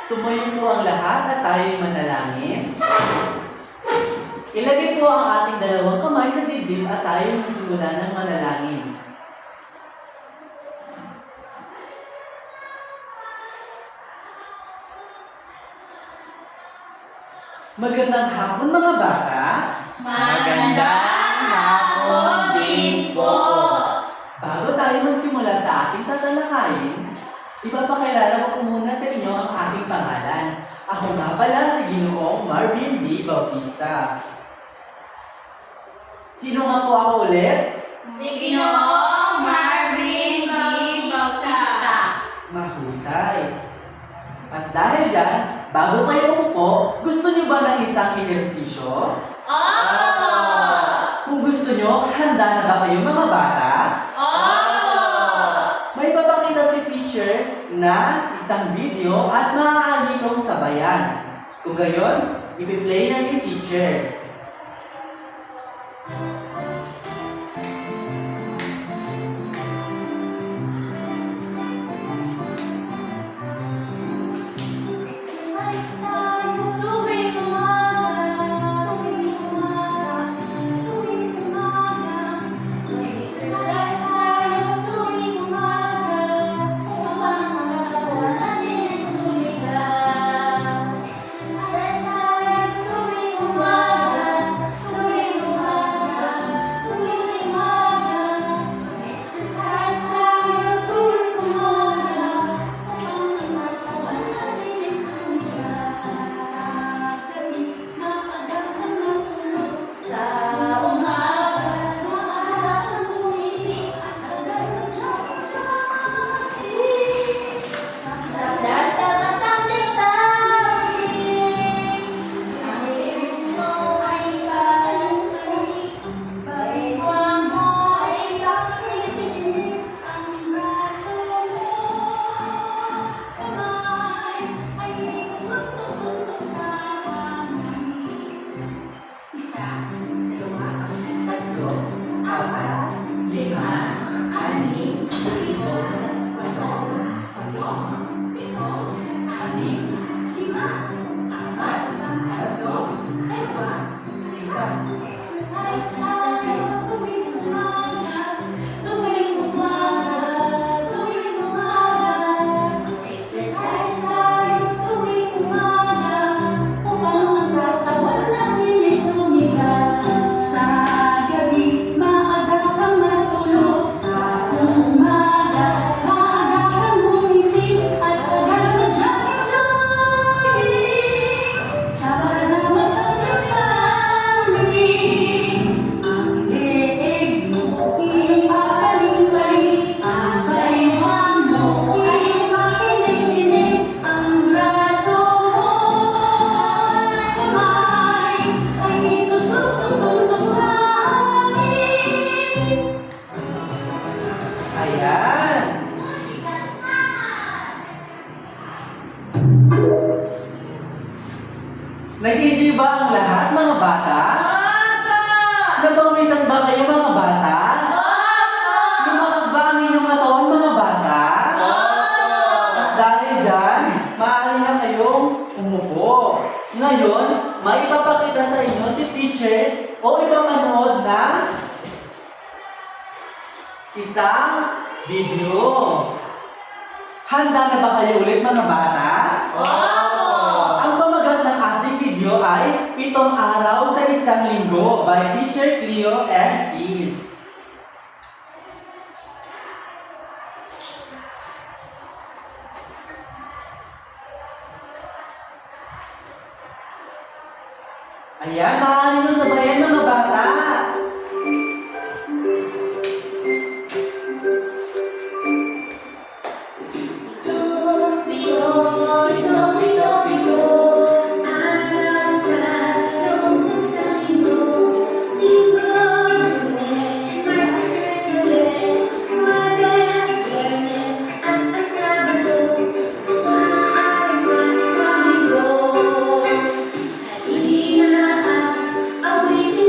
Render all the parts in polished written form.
Tumayo po ang lahat at tayo'y manalangin. Ilagay po ang ating dalawang kamay sa dibdib at tayo'y magsimula ng manalangin. Magandang hapon mga bata. Magandang hapon din po. Bago tayo magsimula sa ating tatalakayin, ipapakilala ko po muna sa inyo ang aking pangalan. Ako nga pala si Ginoong Marvin D. Bautista. Sino nga po ako ulit? Si Ginoong Marvin D. Bautista. Mahusay. At dahil dyan, bago kayo umupo, gusto niyo ba ng isang ehersisyo? Opo! Kung gusto niyo, handa na ba kayo mga bata? Opo! May papakita si teacher na isang video at maaari itong sabayan. Kung gayon, ipi-play na ni teacher. Exercise tayo tuwing umaga, tuwing umaga, tuwing umaga. Exercise tayo tuwing umaga, upang ang katawan natin ay sumigat. Exercise tayo tuwing umaga, tuwing umaga, tuwing umaga. Exercise tayo tuwing umaga, upang ang katawan natin ay sumigat. Sa gabi, maaga kang matulog. Sa umaga, maaga kang gumising at agad mag-jogging. Sa batang litamig, ang hilig mo ay palangkay, paghiwang mo ay pakikinig, ang braso mo, kamay, ay susuntok-suntok sa hangin. Isa, dalawa, tatlo, apat, lima, anim, pito, walo, walo, pito, anim, lima, apat, tatlo, dalawa, isa. Exercise tayo tuwing umaga, tuwing umaga, tuwing umaga. Exercise tayo tuwing umaga, upang ang katawan natin ay sumigat. Sa gabi, maaga kang matulog. Sa umaga, maaga kang gumising at agad mag-jogging-jogging. Sa batang litamig, ang leeg mo ipapaling-paling, ang baywang mo ipakinig-kinig, ang braso mo, kamay, ay susuntok-suntok sa hangin. Ayan! Nag-enjoy ba ang lahat mga bata? Opo! Napawisan ba kayo mga bata? Opo! Lumakas ba ang inyong katawan mga bata? At dahil dyan, maaari na kayong umupo. Ngayon, may ipapakita sa inyo si teacher o ipapanood na isang video. Handa na ba kayo ulit mga bata? Opo! Ang pamagat ng ating video ay 7 araw sa isang linggo by Teacher Cleo and Keys. Ayan, maaari nyo sabayan mga bata. Araw sa loob sa linggo, linggo, Lunes, Martes, Huwebes, Biyernes, at ang Sabado, maaari sa isang linggo. Halina at awitin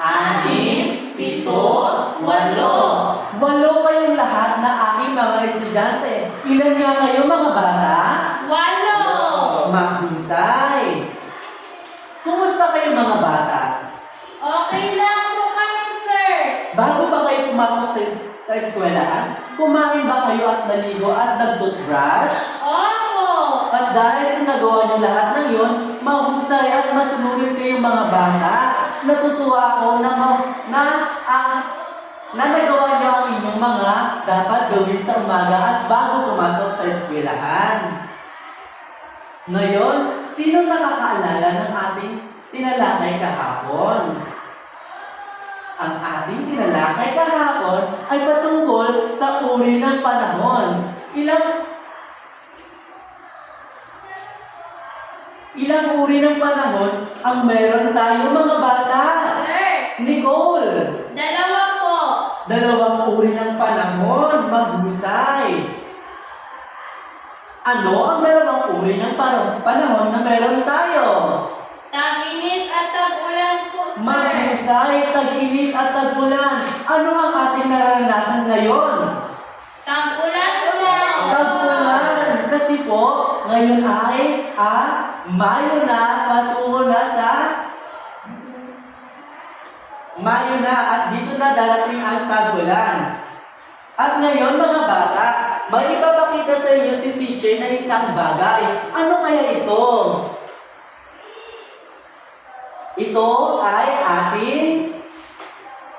anim, pito, walo. 8 kayong lahat na aking mga estudyante. Ilan nga kayo mga bata? 8. Mahusay! Kumusta kayo mga bata? Okay lang po kami, sir. Bago pa kayo pumasok sa eskwelahan, kumain ba kayo at naligo at nag-toothbrush? Opo. At dahil kung nagawa niyo lahat ng yon, mahusay at masunurin kayong mga bata. Natutuwa ako na nagawa niyo ang inyong mga dapat gawin sa umaga at bago pumasok sa eskwelahan. Ngayon, sino nakakaalala ng ating tinalakay kahapon? Ang ating tinalakay kahapon ay patungkol sa uri ng panahon. Ilang uri ng panahon ang meron tayo mga bata? Nicole! 2 po. 2 uri ng panahon, mahusay. Ano ang 2 uri ng panahon na meron tayo? Tag-init at tag-ulan po, sir. Mahusay, tag-init at tag-ulan. Ano ang ating naranasan ngayon? Tag-ulan-ulan. Tag-ulan. Kasi po, ngayon ay Mayo na, patungo na sa Mayo na at dito na darating ang tag-ulan. At ngayon mga bata, may ipapakita sa inyo si teacher na isang bagay. Ano kaya ito? Ito ay ating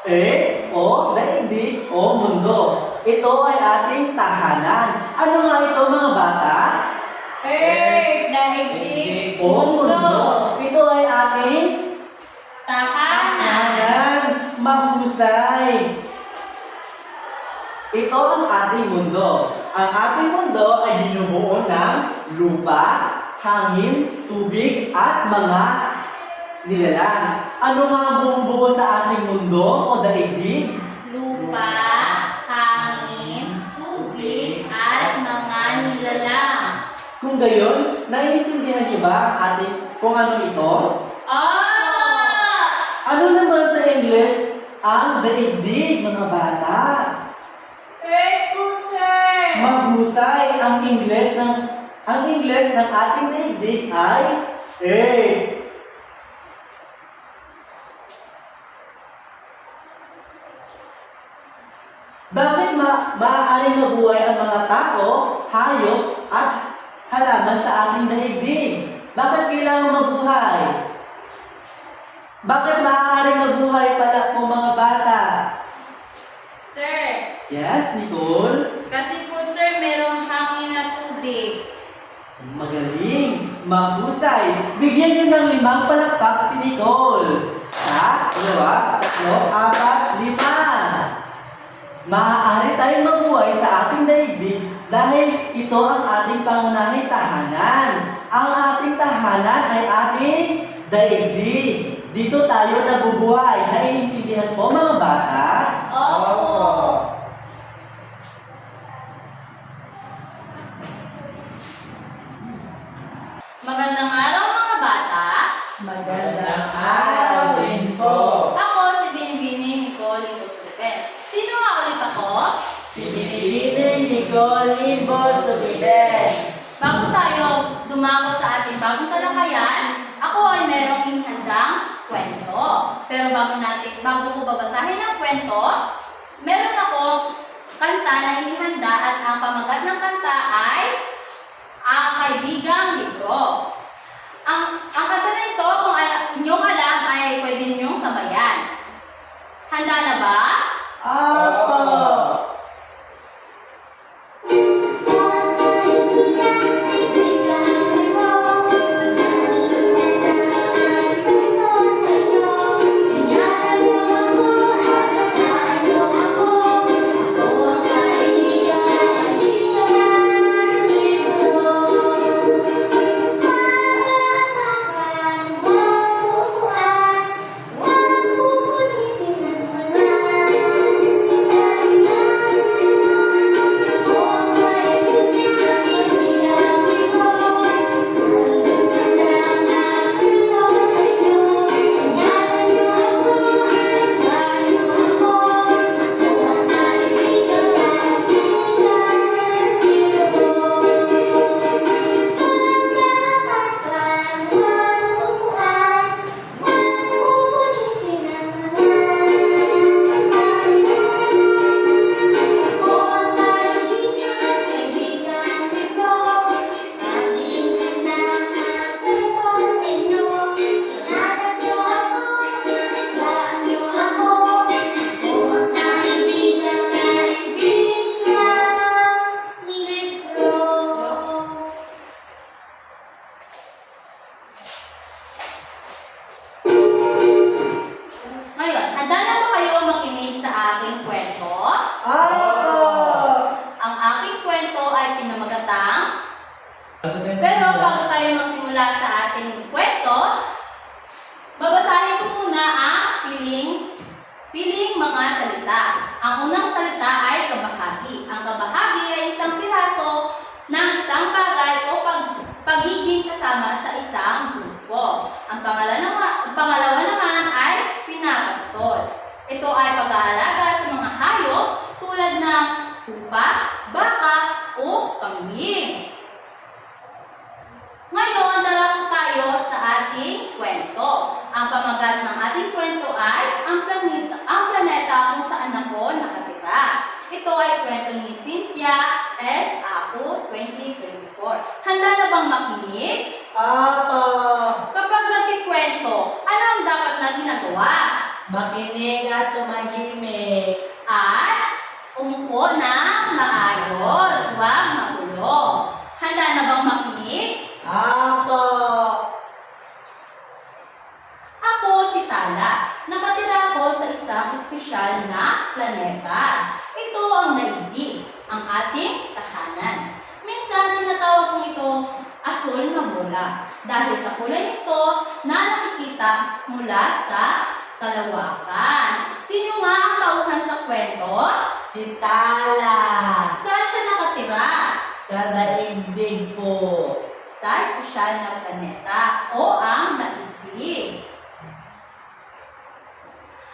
Earth o daigdig o mundo. Ito ay ating tahanan. Ano nga ito mga bata? Earth, daigdig, O mundo. Ito ay ating tahanan. tahanan. Mahusay. Ito ang ating mundo. Ang ating mundo ay binubuo ng lupa, hangin, tubig, at mga nilalang. Ano nga ang bumubuo sa ating mundo o daigdig? Lupa, hangin, tubig, at mga nilalang. Kung gayon, naiintindihan niyo ba ang ating kung ano ito? Ano naman sa English ang daigdig, mga bata? Earth po, sir. Mahusay ang Ingles ng ating daigdig ay Earth. Bakit maaaring mabuhay ang mga tao, hayop, at halaman sa ating daigdig? Bakit kailangan mabuhay? Bakit maaaring mabuhay pala po mga bata? Sir, Yes, Nicole? kasi po, sir, merong hangin na tubig. Magaling, mahusay. Bigyan niyo ng 5 palakpak si Nicole. 1, 2, 3, 4, 5. Maaari tayong mabuhay sa ating daigdig dahil ito ang ating pangunahing tahanan. Ang ating tahanan ay ating daigdig. Dito tayo nabubuhay. Naiintindihan po mga bata? Opo. Magandang araw mga bata. Magandang araw din po. Ako si Binibini Nicole Ibosulipen. Sino nga ulit ako? Si Binibini Nicole Ibosulipen. Bago tayo dumako sa ating bagong talakayan, ako ay merong inihandang kwento. Pero bago ko babasahin ang kwento, meron akong kanta na inihanda at ang pamagat ng kanta ay Ang Kaibigang Libro. Ang kanta na ito, kung inyong alam, ay pwede ninyong sabayan. Handa na ba? Apo! Wow. bago tayo magsimula sa ating kwento, babasahin ko muna ang piling mga salita. Ang unang salita ay kabahagi. Ang kabahagi ay isang piraso ng isang bagay o pagiging kasama sa isang grupo. Ang pangalawa naman ay pinapastol. Ito ay pag-aalaga sa mga hayop tulad ng tupa, baka o kambing. Ngayon, tara po tayo sa ating kwento. Ang pamagat ng ating kwento ay ang planeta kung saan ako nakatira. Ito ay kwento ni Cynthia S. Apo 2024. Handa na bang makinig? Apo! Kapag nagkikwento, ano ang dapat na ginagawa? Makinig at tumahimik. At umupo na maayos, huwag magulo. Handa na bang makinig? Apo! Ako si Tala. Nakatira ako sa isang espesyal na planeta. Ito ang daigdig, ang ating tahanan. Minsan tinatawag kong ito asul na bola dahil sa kulay nito na nakikita mula sa kalawakan. Sino nga ang tauhan sa kwento? Si Tala! Saan siya nakatira? Sa daigdig po. Sa espesyal na planeta o ang daigdig.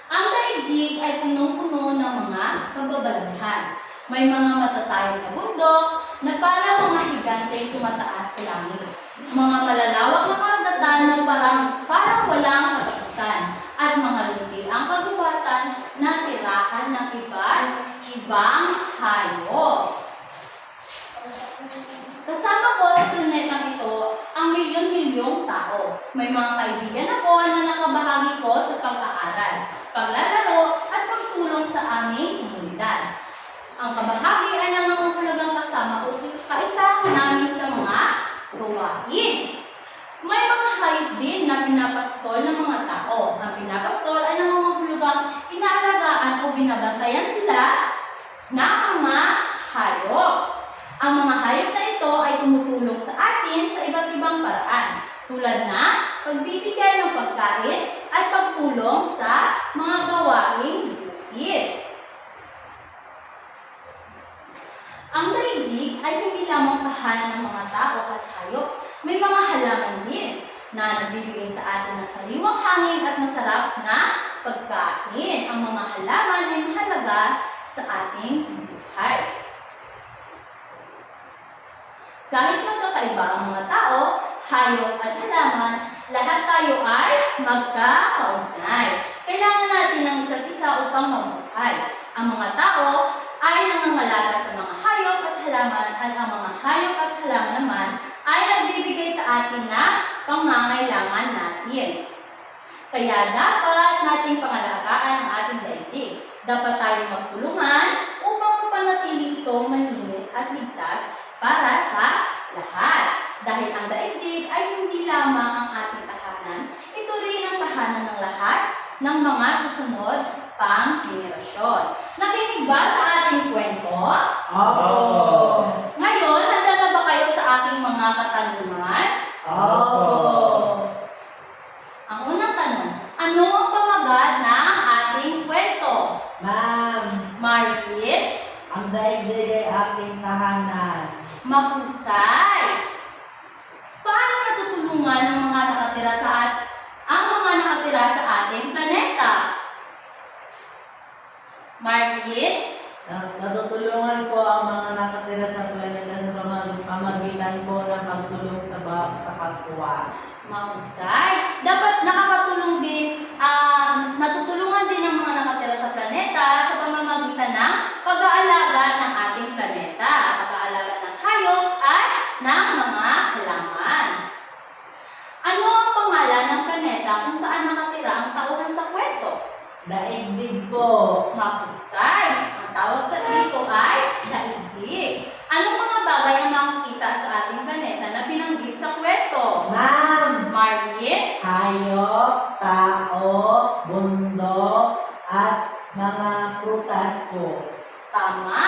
Ang daigdig ay punong-puno ng mga kababalaghan. May mga matatayog na bundok na parang mga higanteng tumataas sa langit. Mga malalawak na karagatan na parang walang katapusan. At mga luti ang kagubatan na tirahan ng ibang hayop. Kasama ko sa planetang ito ang milyon-milyong tao. May mga kaibigan ako na nakabahagi ko sa pag-aaral, paglalaro at pagtulong sa aming komunidad. Ang kabahagi ay nangangahulugang kasama o kaisa namin sa mga gawain. May mga hayop din na pinapastol ng mga tao. Ang pinapastol ay nangangahulugang inaalagaan o binabantayan sila ng mga hayop. Ang mga hayop na ito ay tumutulong sa atin sa iba't ibang paraan, tulad na pagbibigay ng pagkain at pagtulong sa mga gawaing bukid. Ang daigdig ay hindi lamang tahanan ng mga tao at hayop. May mga halaman din na nagbibigay sa atin ng sariwang hangin at masarap na pagkain. Ang mga halaman ay mahalaga sa ating buhay. Kahit magkakaiba ang mga tao, hayop at halaman, lahat tayo ay magkakaugnay. Kailangan natin ng isa't isa upang mabuhay. Ang mga tao ay nangangalaga sa mga hayop at halaman at ang mga hayop at halaman naman ay nagbibigay sa atin na pangangailangan natin. Kaya dapat nating pangalagaan ang ating daigdig. Dapat tayong magtulungan upang mapanatili itong malinis at ligtas para sa lahat. Dahil ang daigdig ay hindi lamang ang ating tahanan, ito rin ang tahanan ng lahat ng mga susunod pang henerasyon. Nakinig ba sa ating kwento? Apo! Ngayon, handa na ba kayo sa aking mga katanungan? Apo! Ang unang tanong, ano ang pamagat ng ating kwento? Ma'am, Marit, ang daigdig ay aking tahanan. mahusay. Paano natutulungan ang mga nakatira sa ating planeta? Marit, Natutulungan po ang mga nakatira sa planeta sa pamagitan po ng pagtulong sa kapwa. mahusay. Dapat nakakatulong din, natutulungan din ang mga nakatira sa planeta sa pamamagitan ng pag-aalaga ng ating planeta, pag-aalaga ng hayop at ng mga halaman. Ano ang pangalan ng planeta kung saan nakatira ang tauhan sa kwento? Daigdig po. Mahusay. Ang tawag sa dito ay daigdig. Anong mga bagay ang makikita sa ating planeta na binanggit sa kwento? Ma'am, Marit, hayop, tao, bundok, at mga prutas po. tama.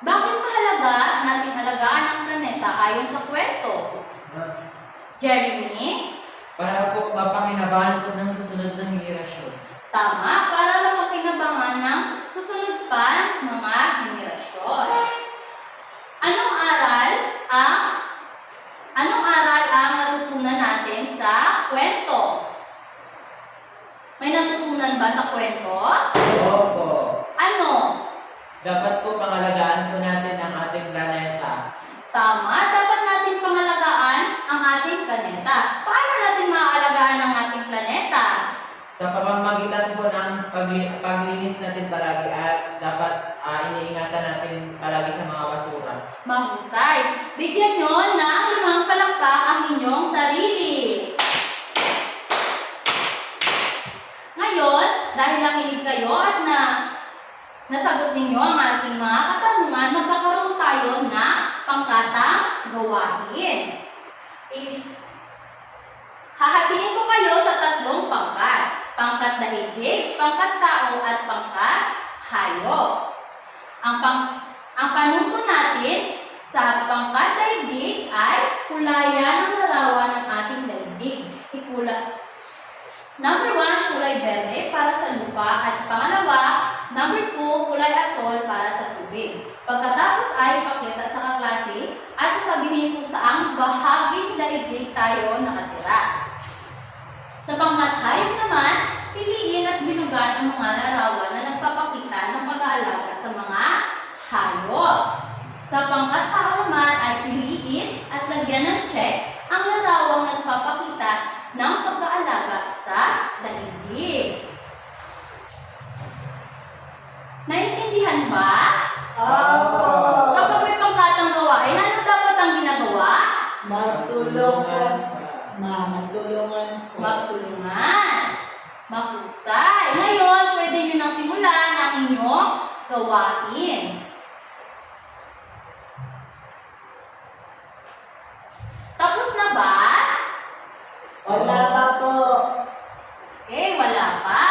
Bakit mahalaga nating alagaan ang planeta ayon sa kwento? Jeremy? Para po mapakinabangan ko ng susunod na henerasyon. Tama, para mapakinabangan ng susunod pa mga henerasyon. Anong aral ang natutunan natin sa kwento? May natutunan ba sa kwento? Opo. Ano? Dapat po pangalagaan po natin ang ating planeta. Tama, dapat natin pangalagaan ang ating planeta. Paano natin maaalagaan ang ating planeta? Sa pamamagitan po ng paglinis natin palagi at dapat iniingatan natin palagi sa mga basura. Mahusay. Bigyan nyo ng 5 palakpak ang inyong sarili. Ngayon, dahil nakinig kayo at nasagot ninyo ang ating mga katanungan, magkakaroon tayo ng pangkatang gawain. Hahatiin ko kayo sa 3 pangkat. Pangkat daigdig, pangkat tao, at pangkat hayop. Ang panungko natin sa pangkat daigdig ay kulayan ang larawan ng ating daigdig. Number 1, kulay berde para sa lupa, at pangalawa, number 2, kulay asol para sa tubig. Pagkatapos ay ipakita sa kaklase at sasabihin kung saang bahaging daigdig tayo nakatira. Sa pangkat hayop naman, piliin at binugan ang mga larawan na nagpapakita ng pag-aalaga sa mga hayop. Sa pangkat tao naman ay piliin at lagyan ng check ang larawang nagpapakita ng pag-aalaga sa daigdig. Naintindihan ba? Opo. Kapag may pangkatang gawain, ano dapat ang ginagawa? Magtulungan po. Magtulungan. Mahusay. Ngayon, pwede nyo nang simulan ang inyong gawain. Tapos na ba? Wala pa po. Okay, wala pa.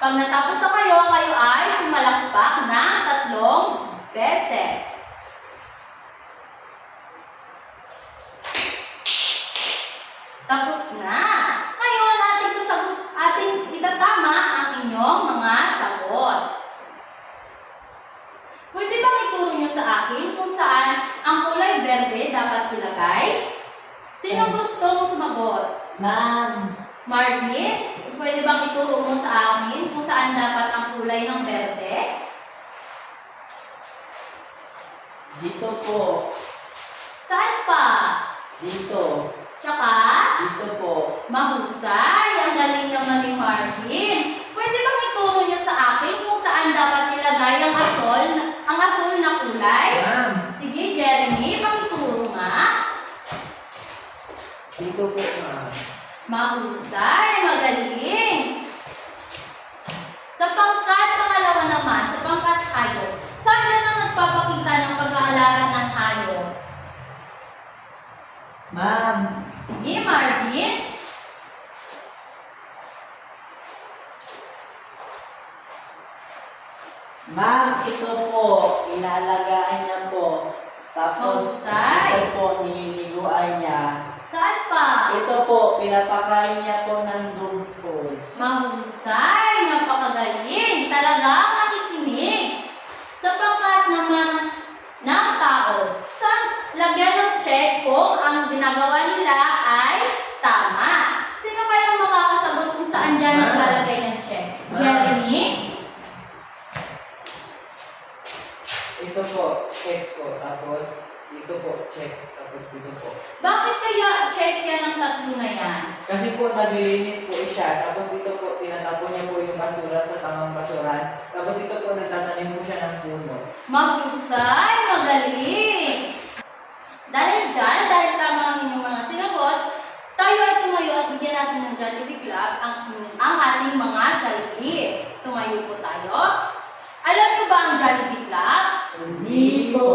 Pag natapos na kayo, kayo ay pumalakpak ng 3 beses. Tapos na. Ngayon, ating itatama ang inyong mga sagot. Pwede bang ituro nyo sa akin kung saan ang kulay berde dapat ilagay? Sino gustong sumagot? Ma'am. Marvin, pwede bang ituro mo sa akin kung saan dapat ang kulay ng berde? Dito po. Saan pa? Dito. Tsaka, Dito po. mahusay. Ang galing naman ni Marvin. Pwede bang ituro nyo sa akin kung saan dapat ilagay ang asol na kulay? Ma'am. Sige, Jeremy, pakituro nga. Dito po, ma'am. Mahusay, magaling. Sa pangkat pangalawa naman, sa pangkat hayop, saan yan ang nagpapakita ng pag-aalaga ng hayop? Ma'am. Sige, Marvin. Ma'am, ito po. Inalagaan niya po. Tapos, Mahusay. ito po, nililiguan niya. Saan pa? Ito po, pinapakain niya po ng dog foods. Mahusay, napakagaling. Talagang nakikinig. Sa pangkat naman ng tao, sa lagyan ng check kung ang ginagawa nila ay tama. Sino kayang makakasagot kung saan dyan naglalagay ng check? Jeremy? Ito po, check po. Tapos, dito po, check. Tapos dito po. Bakit kaya check yan ang 3 na yan? Kasi po, naglilinis po siya. Tapos ito po, tinatapon niya po yung basura sa tamang basuran. Tapos ito po, nagtatanim po siya ng puno. Mahusay, magaling. Dahil dyan, dahil tama ang inyong mga sinagot, tayo ay tumayo at bigyan natin ng Jollibee Club ang ating mga sarili. Tumayo po tayo. Alam niyo ba ang Jollibee Club? Hindi po.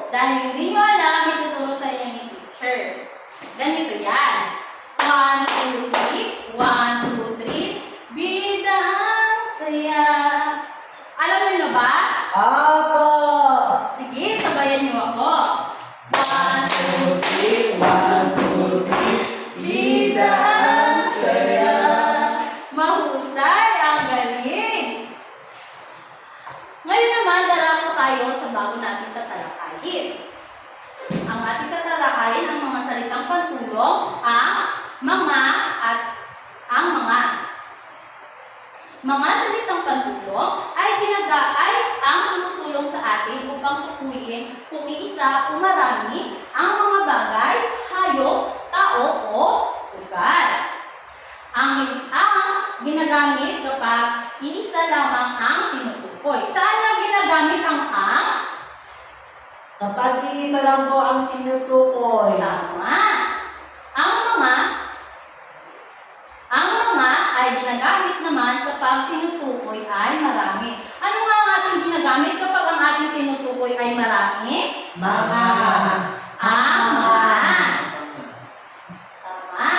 Dahil hindi nyo alam, ituturo sa inyo ni teacher. Ganito yan. 1, 2, 3. 1, 2, 3. Bida ang saya. Alam niyo na ba? Apo! Sige, sabayan niyo ako. 1, 2, 2, 3. 1, 2, 3. Mga salitang pantulong ay ang tumutulong sa atin upang tukuyin kung iisa o marami ang mga bagay, hayop, tao o lugar. Ang ginagamit kapag iisa lamang ang tinutukoy. Saan nga ginagamit ang ang? Kapag iisa lang po ang tinutukoy. Tama. Ang mga ay ginagamit naman kapag tinutukoy ay marami. Ano nga ang ating ginagamit kapag ang ating tinutukoy ay marami? Mga. Ang mga. Tama.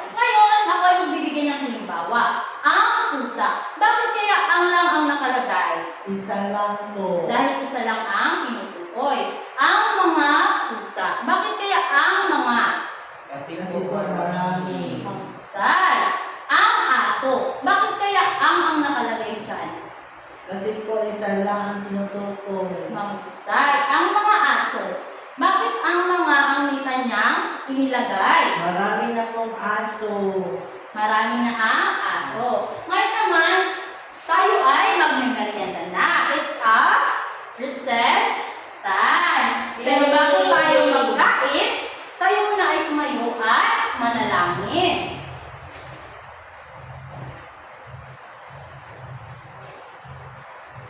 Ngayon, ako ay magbibigay ng halimbawa. Ang pusa. Bakit kaya ang lang ang nakalagay? Isa lang po. Dahil isa lang ang tinutukoy. Ang mga pusa. Bakit kaya ang mga? Kasi po marami. Mahusay. Ang aso. Bakit kaya ang nakalagay dyan? Kasi po isa lang ang tinutukoy. Mahusay. Ang mga aso. Bakit ang mga ang nita niyang inilagay? Marami na pong aso. Marami na ang aso. Ngayon naman, tayo ay magmemorienda na. It's a recess time. Pero bago tayo magkain, tayo muna ay tumayo at manalangin.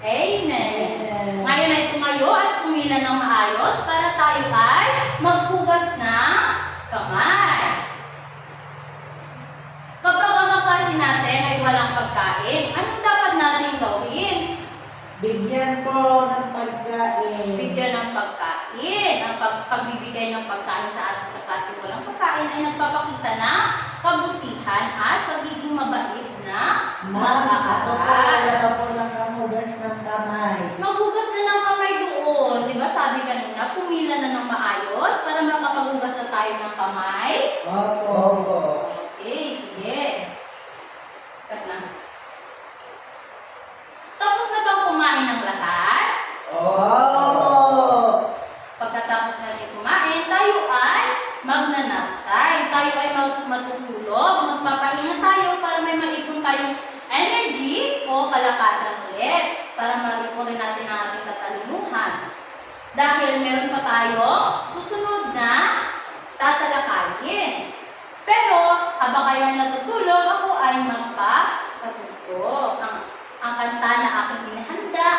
Amen. Ngayon ay tumayo at pumila ng maayos para tayo ay maghugas ng kamay. Kapag ang kaklase natin ay walang pagkain, anong dapat natin gawin? Bigyan po ng pagkain. Bigyan ng pagkain. Ang pagbibigay ng pagkain sa ating kaklase walang pagkain ay nagpapakita ng kabutihan at pagiging mabait na Ma'am, ako po mag-aaral. wala po nakahugas ng kamay. Maghugas na ng kamay doon. Di ba sabi kanina, pumila na ng maayos para makapaghugas na tayo ng kamay. Opo. Okay, sige. Cut lang. Tapos na bang kumain ng lahat? Opo. Pagkatapos natin kumain, tayo ay magnanap-time. Tayo ay matutulog, magpapahinga tayo para may maipon tayong energy o kalakasan ulit para maipon rin natin ang ating katalinuhan. Dahil meron pa tayo susunod na tatalakayin. Pero habang kayo ay natutulog, ako ay magpapatugtog. Ang kanta na aking inihanda,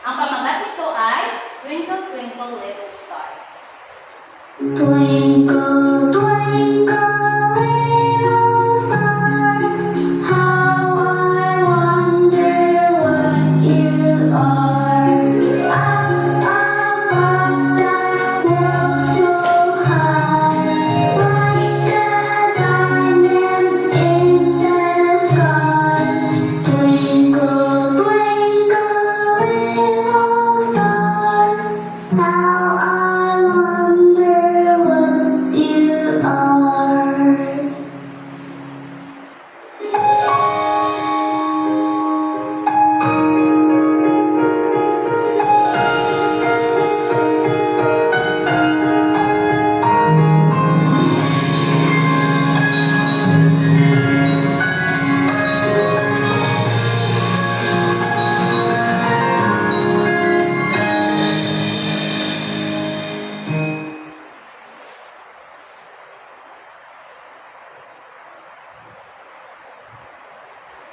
ang pamagat nito ay Twinkle, Twinkle, Little Star. Twinkle, twinkle, little star, how I wonder what you are. Up above the world so high, like a diamond in the sky. Twinkle, twinkle, little star, how I wonder what you are.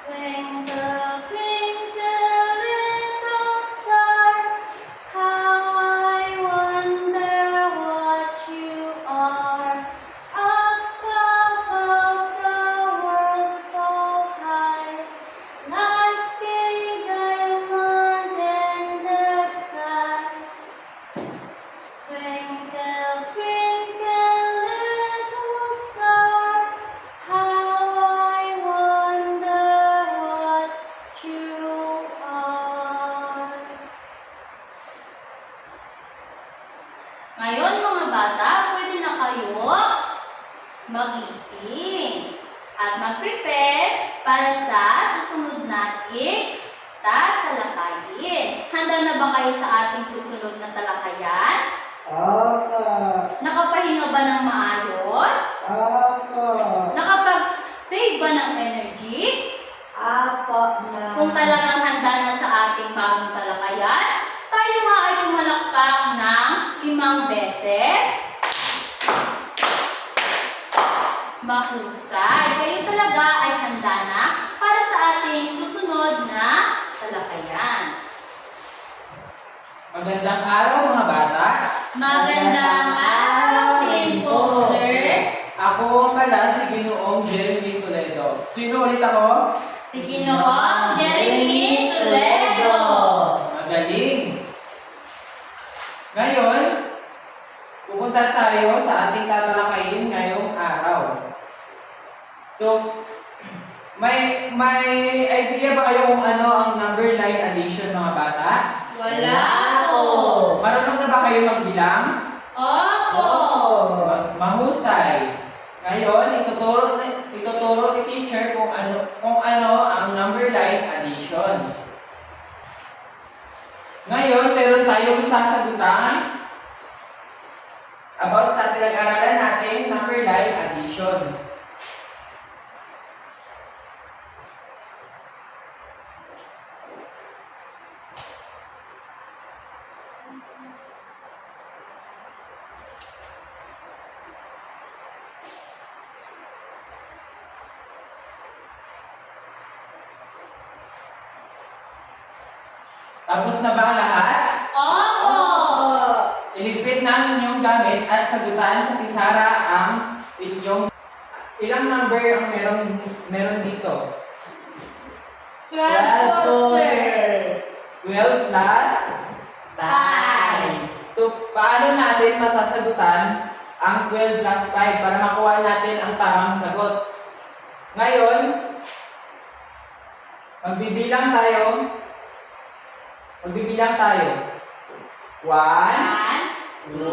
Twinkle, twinkle, little star, how I wonder what you are. Up above the world so high, like a diamond in the sky. Twinkle, twinkle, little star, how I wonder what you are. Ngayon mga bata, pwede na kayo magising at mag-prepare para sa susunod nating tatalakayin. Handa na ba kayo sa ating susunod na talakayan? Opo. Nakapahinga ba ng maayos? Opo. Nakapag-save ba ng energy? Opo. po na... Kung talagang handa na sa ating bagong talakayan, tayo nga ay pumalakpak ng 5 beses. Mahusay. Kayo talaga ay handa na para sa ating susunod na talakayan. Magandang araw mga bata. Magandang araw din po, sir. Ako pala si Ginoong Jeremy Toledo. Sino ulit ako? Si Ginoong Jeremy Toledo. Magaling. Ngayon, pupunta tayo sa ating tatalakayin ngayong araw. So, may idea ba kayo kung ano ang number line addition mga bata? Wala po. Marunong na ba kayo magbilang? Opo. Mahusay. Ngayon, ituturo ni teacher kung ano ang number line addition. Ngayon, meron tayong sasagutan about sa pinag-aralan natin number line addition. Tapos na ba ang lahat? Opo. Iligpit namin yung gamit at sagutan sa pisara ang inyong ilang number ang meron dito? 12 po, sir. 12 plus. 5. So, paano natin masasagutan ang 12 plus 5 para makuha natin ang tamang sagot? Ngayon, magbibilang tayo. 1, 2,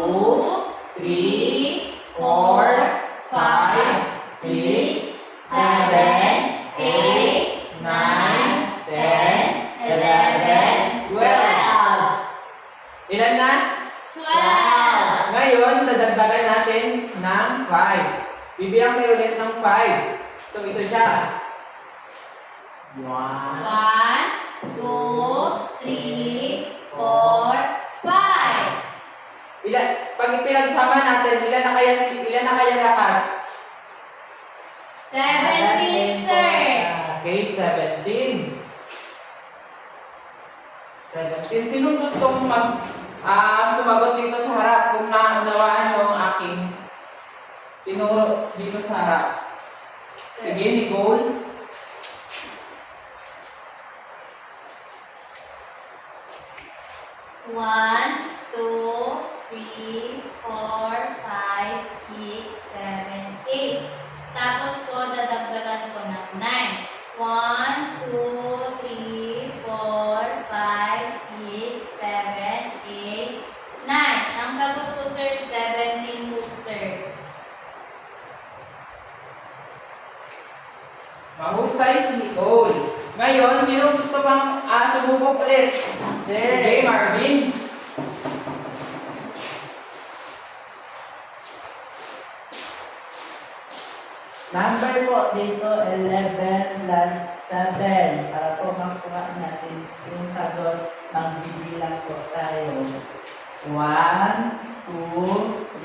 3, 4, 5, 6, 7, 8, 9, 10, 11, 12. Ilan na? 12. Ngayon, dadagdagan natin ng 5. Bibilang tayo ulit ng 5. So, ito siya. 1, 1, 2, 3, 4, 5. Pag pinagsama natin, ilan na kaya lahat? 17, sir. Okay, 17. 17. Sino gustong sumagot dito sa harap kung naunawaan nyo ang aking tinuro dito sa harap? Sige, Nicole. One, two, three, four, five, six, seven, eight. Tapos po, dadagdagan ko ng 9. 1, 2, 3, 4, 5, 6, 7, 8, 9. Ang sagot po, sir, 17 po, sir. Mahusay si Nicole. Ngayon, sino gusto pang sumubok ulit? Sige, Marvin. number po dito 11 plus 7. Para po makuha natin yung sagot, magbibilang po tayo. 1, 2,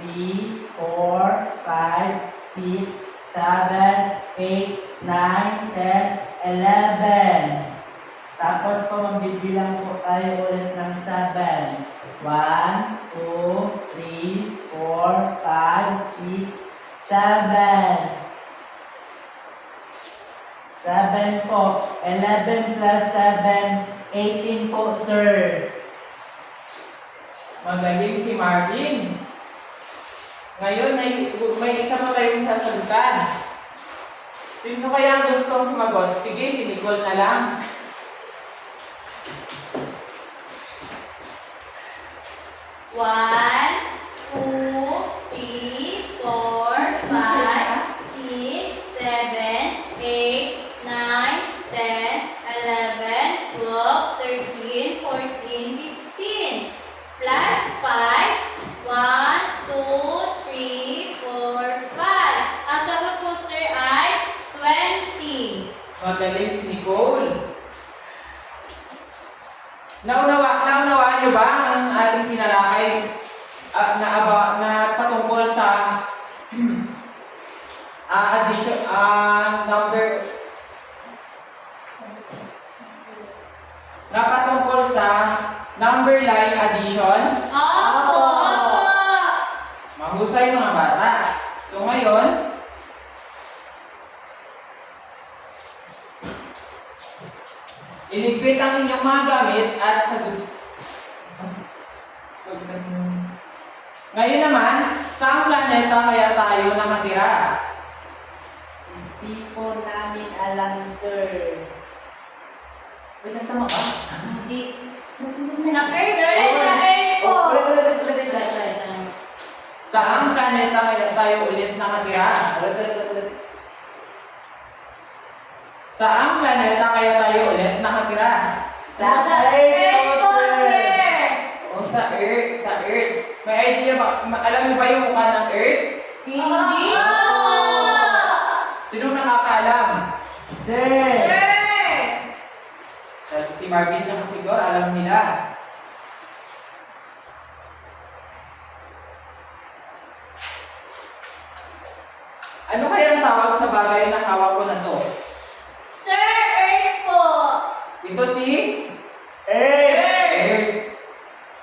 3, 4, 5, 6, 7, 8, 9, 10, 11. Tapos po magbibilang po tayo ulit ng 7. 1, 2, 3, 4, 5, 6, 7. 7 po. 11 plus 7, 18 po, sir. Magaling si Marvin. Ngayon, may isa pa tayong sasagutan. Sino kaya ang gustong sumagot? Sige, si Nicole na lang. 1, 2, 3, 4, 5, 6, 7, 8, 9, 10, 11, 12, 13, 14, 15. Plus 5. 1, 2, 3, 4, 5. Ang sagot po, sir, ay 20. Magaling si Nicole. Naunawaan niyo ba ang ating tinalakay na patungkol sa addition, patungkol sa number line addition? Opo! Mahusay mga bata. So ngayon, iligpit ang inyong mga gamit at sagot. Ngayon naman, saan planeta kaya tayo nakatira? Hindi po namin alam, sir. Wait, ang tama ka? Hindi. Sa Earth, sir! Sa Earth po! Ulit. Saan planeta kaya tayo ulit nakatira? Ulit. Saan planeta kaya tayo ulit nakatira? Sa Earth po, sir. O sa Earth. May idea ba? Alam niyo ba yung mukha ng Earth? Hindi! Sino nakakaalam? Sir! Si Marvin lang siguro, alam nila. Ano kaya ang tawag sa bagay na hawak ko na to? Sir, Earth po! Ito si Earth! Earth.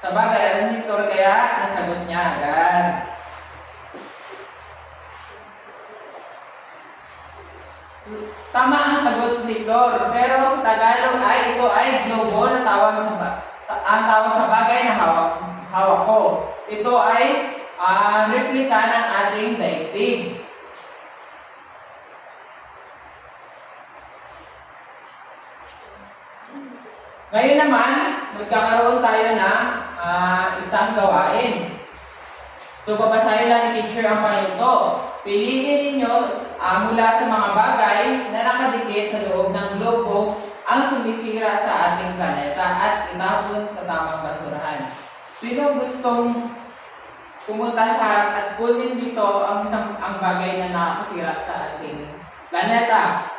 Sa bagay, alam ni Victor kaya nasagot niya agad. Tama ang sagot ni Flor, pero sa Tagalog ay ito ay globo na tawag ang tawag sa bagay na hawak ko. Ito ay replika ng ating daigdig. Ngayon naman, magkakaroon tayo ng isang gawain. So, babasahin lang ni teacher ang panuto. Piliin ninyo mula sa mga bagay na nakadikit sa loob ng globo ang sumisira sa ating planeta at itapon sa tamang basurahan. Sino gustong pumunta sa harap at kunin dito ang bagay na nakakasira sa ating planeta?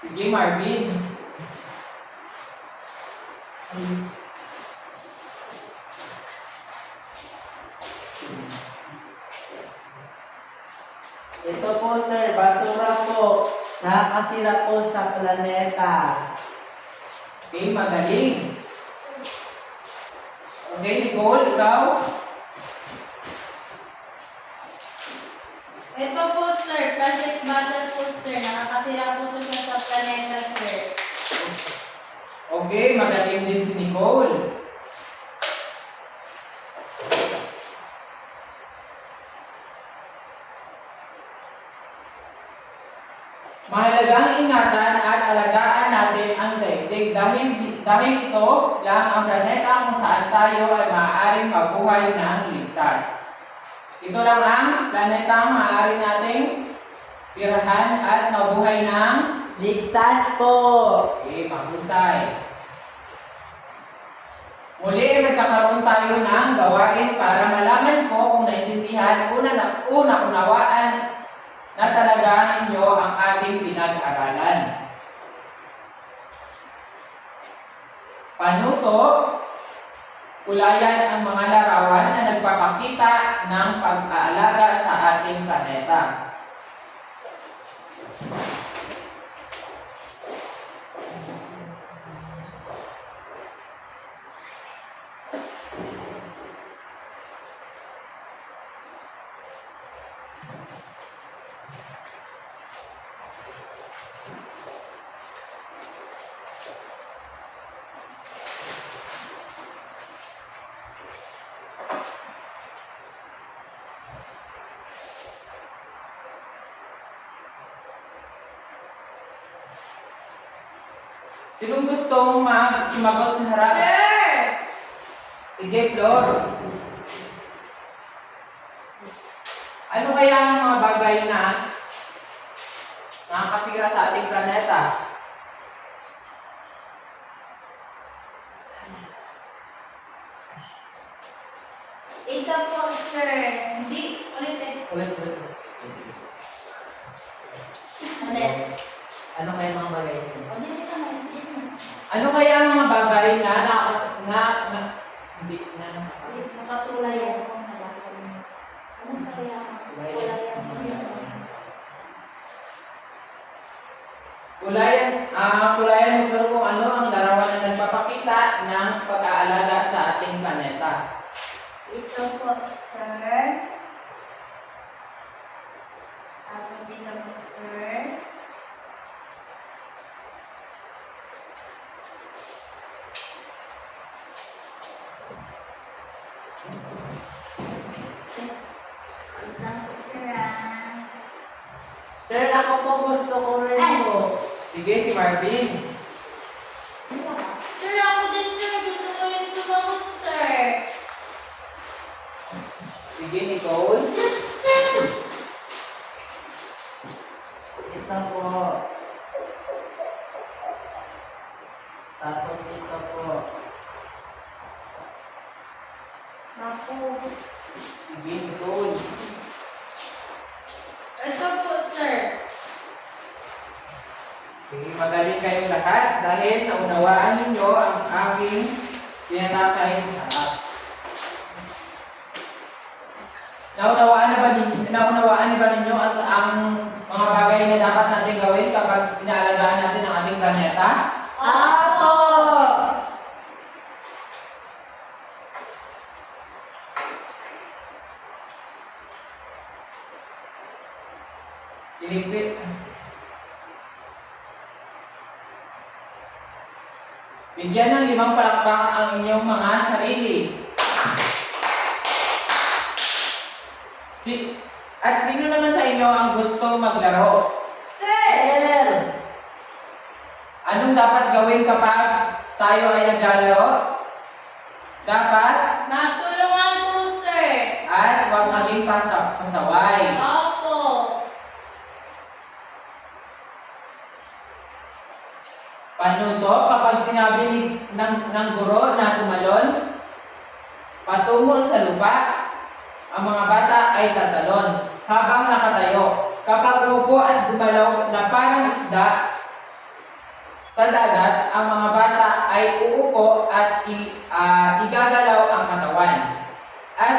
Sige, Marvin. Ito po, sir. Basura po. Nakakasira po sa planeta. Okay, magaling. Okay, Nicole, ikaw? Ito po, sir. Plastic bottle po, sir. Nakakasira po ito siya sa planeta, sir. Okay, magaling din si Nicole. Mahalagang ingatan at alagaan natin ang daigdig dahil ito lang ang planeta kung saan tayo ay maaaring mabuhay ng ligtas. Ito lang ang planeta maaari nating tirahan at mabuhay ng Ligtas po. mahusay. Muli, magkakaroon tayo ng gawain para malaman ko kung naintindihan unawaan na talaga ninyo ang ating pinag-aralan. Panuto, ulayan ang mga larawan na nagpapakita ng pag-aalaga sa ating planeta. Sinong gustong sumagot sa harap? Sir! Sige, Flor. Ano kaya ang mga bagay na nakakasira sa ating planeta? Ito po, sir. Hindi. Ulit. Ulit. Ulit. Ano kaya mga bagay ito? Ano kaya ang mga bagay na hindi na Nakatulay ako. Ano kaya? Kulayan mo kung ano ang larawan na nagpapakita ng pag-aalaga sa ating planeta. Ito po, sir. Tapos dito po, sir. Ito po, sir. Sir, ako po gusto ko rin po. Sige, si Marvin. Sir, ako din, sir. Gusto ko rin sumagot, sir. Sige, Nicole. Ito po. Tapos ito po. Naku. Sige, Nicole. Ito po, sir. Sige, magaling kayong lahat dahil naunawaan ninyo ang aking tinatakay sa harap. Naunawaan ba ninyo ang mga bagay na dapat natin gawin kapag inaalagaan natin ang ating planeta? Apo! Iligpit. Bigyan ng 5 palakpak ang inyong mga sarili. At sino naman sa inyo ang gusto maglaro? Sir! Anong dapat gawin kapag tayo ay naglalaro? Dapat Magtulungan po, sir. at huwag maging pasaway. Opo. Panuto kapag sinabi ng guro na tumalon, patungo sa lupa, ang mga bata ay tatalon habang nakatayo. Kapag umupo at gumalaw na parang isda sa dagat, ang mga bata ay uupo at igagalaw ang katawan. At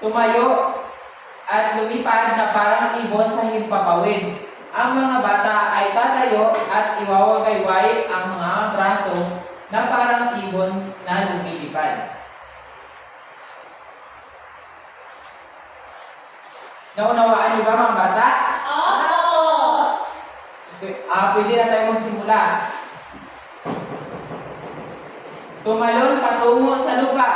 tumayo at lumipad na parang ibon sa himpapawid. Ang mga bata ay tatayo at iwawagayway ang mga braso na parang ibon na lumilipad. Naunawaan niyo ba mga bata? Opo. Pwede na tayo magsimula. Tumalon patungo sa lupa.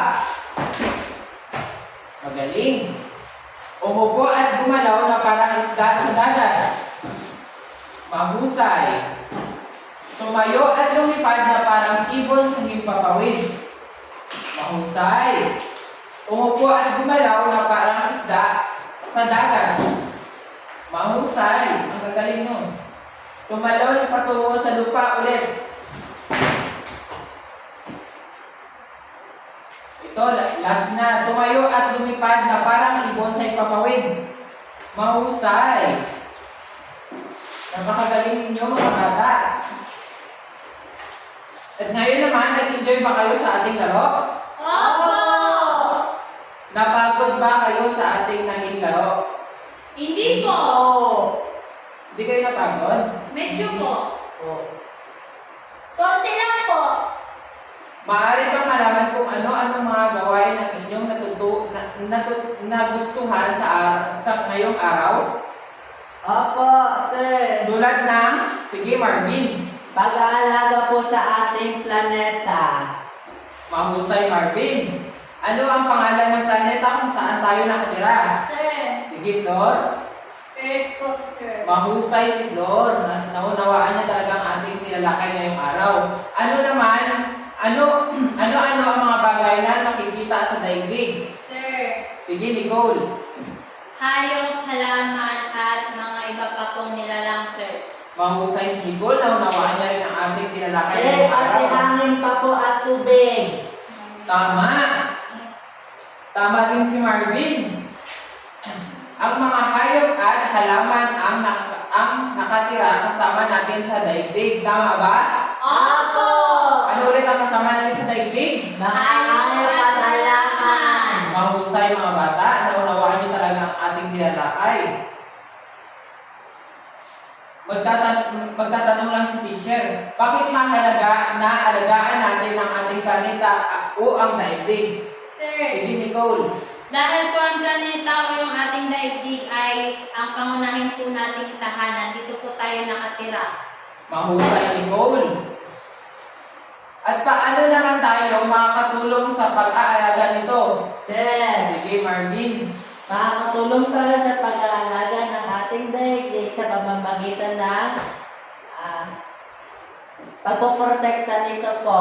Magaling. Umupo at gumalaw na parang isda sa dagat. Mahusay. Tumayo at lumipad na parang ibon sa himpapawid. Mahusay. Umupo at gumalaw na parang isda sa dagat. Mahusay. Ang gagaling nun. Tumalon patungo sa lupa ulit. Ito, last na. Tumayo at lumipad na parang ibon sa ipapawid. Mahusay. Napakagaling ninyo mga bata. At ngayon naman, nag-enjoy ba kayo sa ating laro? Opo. Napagod ba kayo sa ating naging laro? Hindi po. Hindi kayo napagod? Medyo po. Oh. Konti lang po. Maaari bang malaman kung ano-ano mga gawain ang inyong nagustuhan sa ngayong araw? Opo, sir. Tulad ng, sige Marvin, Pag-aalaga po sa ating planeta. mahusay Marvin. Ano ang pangalan ng planeta kung saan tayo nakatira? Sir. Sige Flor. Earth po, sir. Mahusay si Flor. Naunawaan niya talaga ang ating tinalakay ngayong araw. Ano naman, ano ang mga bagay na nakikita sa daigdig? Sir. Sige Nicole. Hayop, halaman, at mga iba pa pong nilalang, sir. Mahusay si Nicole. Naunawaan niya rin ang ating tinalakay Sir, ngayong pati araw. hangin pa po at tubig. Tama. Tama din si Marvin. Ang mga hayop at halaman ang nakatira kasama kasama natin sa daigdig. Tama ba? Opo! Ano ulit ang kasama natin sa daigdig? Maayong katalaman. Mahusay mga bata, naunawaan niyo talaga ang ating dinalakay. Magtatanong lang si teacher, bakit mahalaga na alagaan natin ang ating planeta o ang daigdig? Sir, Sige, Nicole. dahil po ang planeta o yung ating daigdig ay ang pangunahin po nating tahanan, dito po tayo nakatira. Mahusay, Nicole. At paano naman tayo makakatulong sa pag-aalaga nito? Sir, Sige, Marvin. makakatulong tayo sa pag-aalaga ng ating daigdig sa pamamagitan ng pagpoprotekta nito po.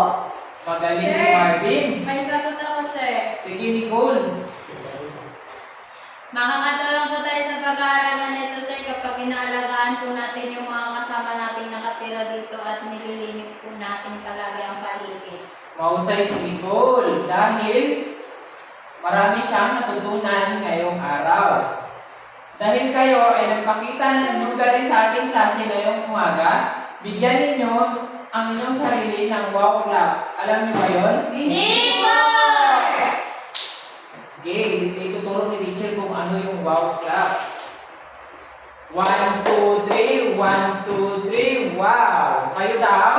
Magaling si Marvin. May sagot ako, sir. Sige, Nicole. Makakatulong po tayo sa pag-aalaga nito, sir, kapag inaalagaan po natin yung mga kasama nating nakatira dito at nililinis po natin palagi ang paligid. Mahusay si Nicole dahil marami siyang natutunan ngayong araw. Dahil kayo ay nagpakita ng inyong galing sa ating klase ngayong umaga, bigyan ninyo ang inyong sarili ng wow clap. Alam niyo ba yun? Hindi po! Okay, ituturo ni teacher kung ano yung wow clap. 1, 2, 3, 1, 2, 3, wow! Kayo daw?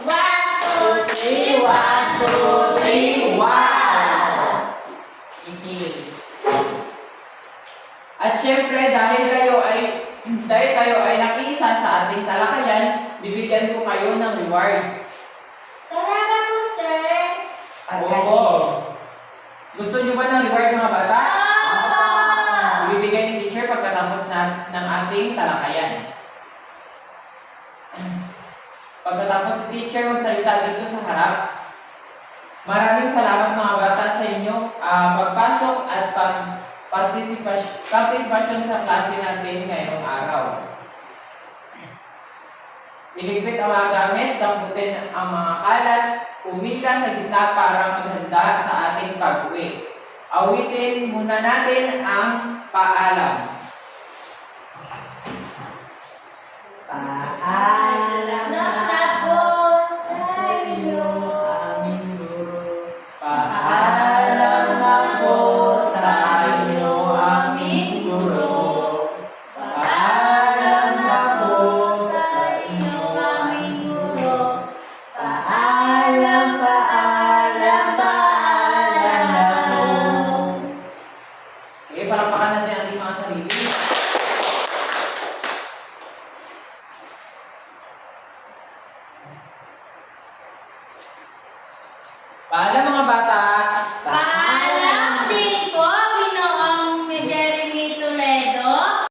1, 2, 3, 1, 2, 3, wow! At syempre, dahil kayo ay nakiisa sa ating talakayan, bibigyan ko kayo ng reward. Talaga po, sir. Oo. Gusto niyo ba ng reward mga bata? Ibibigay ni teacher pagkatapos ng ating talakayan. Pagkatapos ni teacher magsalita dito sa harap, maraming salamat mga bata sa inyong pagpasok at participation sa klase natin ngayong araw. Iligpit ang mga gamit, damputin ang mga kalat, umila sa gitna para maghanda sa ating pag-uwi. Awitin muna natin ang paalam. Paalam na po sa inyo. aming guro. Paalam na po sa inyo aming guro. Paalam na po sa inyo aming guro. Paalam, paalam, paalam na po. Okay, palakpakan natin ang ating mga sarili. Paalam mga bata.